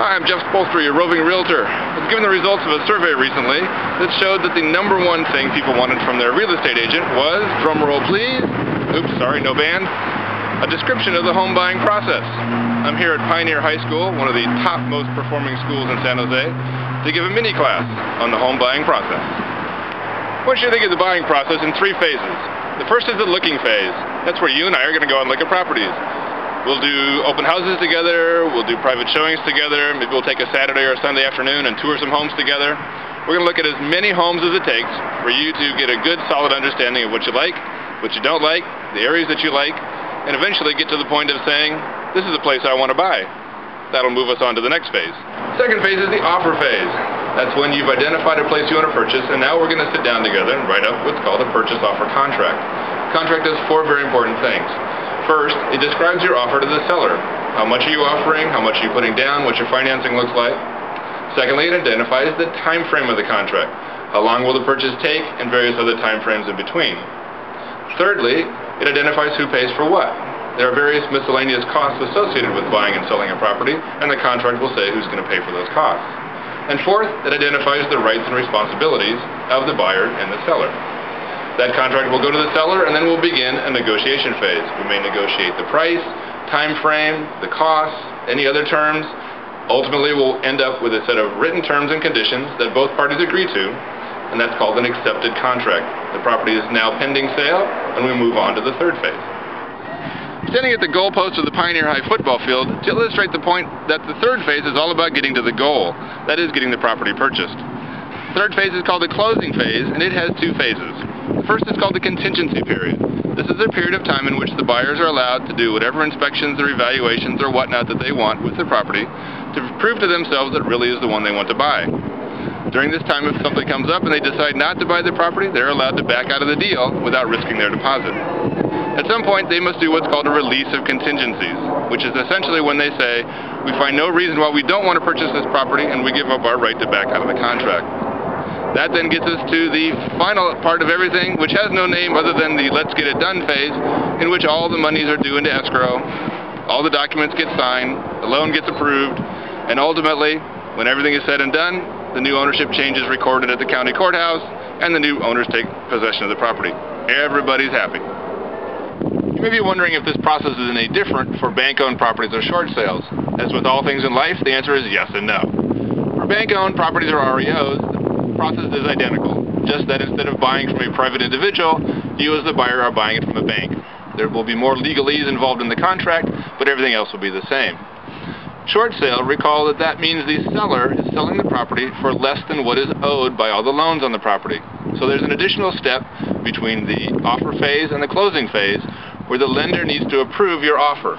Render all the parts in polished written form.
Hi, I'm Jeff Spolstra, your roving realtor. I was given the results of a survey recently that showed that the number one thing people wanted from their real estate agent was, drumroll please, oops, sorry, no band, a description of the home buying process. I'm here at Pioneer High School, one of the top most performing schools in San Jose, to give a mini class on the home buying process. I want you to think of the buying process in three phases. The first is the looking phase. That's where you and I are going to go and look at properties. We'll do open houses together, we'll do private showings together, maybe we'll take a Saturday or a Sunday afternoon and tour some homes together. We're going to look at as many homes as it takes for you to get a good solid understanding of what you like, what you don't like, the areas that you like, and eventually get to the point of saying, this is a place I want to buy. That'll move us on to the next phase. Second phase is the offer phase. That's when you've identified a place you want to purchase, and now we're going to sit down together and write up what's called a purchase offer contract. The contract does four very important things. First, it describes your offer to the seller. How much are you offering? How much are you putting down? What your financing looks like? Secondly, it identifies the time frame of the contract. How long will the purchase take, and various other time frames in between. Thirdly, it identifies who pays for what. There are various miscellaneous costs associated with buying and selling a property, and the contract will say who's going to pay for those costs. And fourth, it identifies the rights and responsibilities of the buyer and the seller. That contract will go to the seller, and then we'll begin a negotiation phase. We may negotiate the price, time frame, the costs, any other terms. Ultimately, we'll end up with a set of written terms and conditions that both parties agree to, and that's called an accepted contract. The property is now pending sale, and we move on to the third phase. Standing at the goalpost of the Pioneer High football field to illustrate the point that the third phase is all about getting to the goal, that is, getting the property purchased. The third phase is called the closing phase, and it has two phases. The first is called the contingency period. This is a period of time in which the buyers are allowed to do whatever inspections or evaluations or whatnot that they want with the property to prove to themselves that it really is the one they want to buy. During this time, if something comes up and they decide not to buy the property, they're allowed to back out of the deal without risking their deposit. At some point, they must do what's called a release of contingencies, which is essentially when they say, we find no reason why we don't want to purchase this property and we give up our right to back out of the contract. That then gets us to the final part of everything, which has no name other than the let's get it done phase, in which all the monies are due into escrow, all the documents get signed, the loan gets approved, and ultimately, when everything is said and done, the new ownership change is recorded at the county courthouse, and the new owners take possession of the property. Everybody's happy. You may be wondering if this process is any different for bank-owned properties or short sales. As with all things in life, the answer is yes and no. For bank-owned properties or REOs, the process is identical, just that instead of buying from a private individual, you as the buyer are buying it from a bank. There will be more legalese involved in the contract, but everything else will be the same. Short sale, recall that that means the seller is selling the property for less than what is owed by all the loans on the property. So there's an additional step between the offer phase and the closing phase where the lender needs to approve your offer.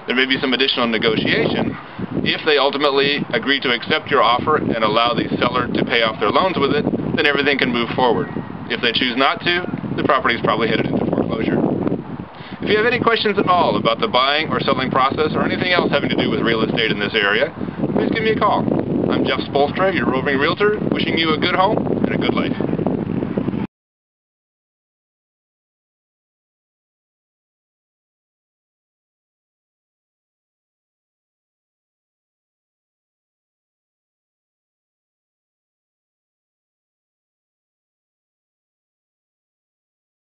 There may be some additional negotiation. If they ultimately agree to accept your offer and allow the seller to pay off their loans with it, then everything can move forward. If they choose not to, the property is probably headed into foreclosure. If you have any questions at all about the buying or selling process or anything else having to do with real estate in this area, please give me a call. I'm Jeff Spolstra, your roving realtor, wishing you a good home and a good life.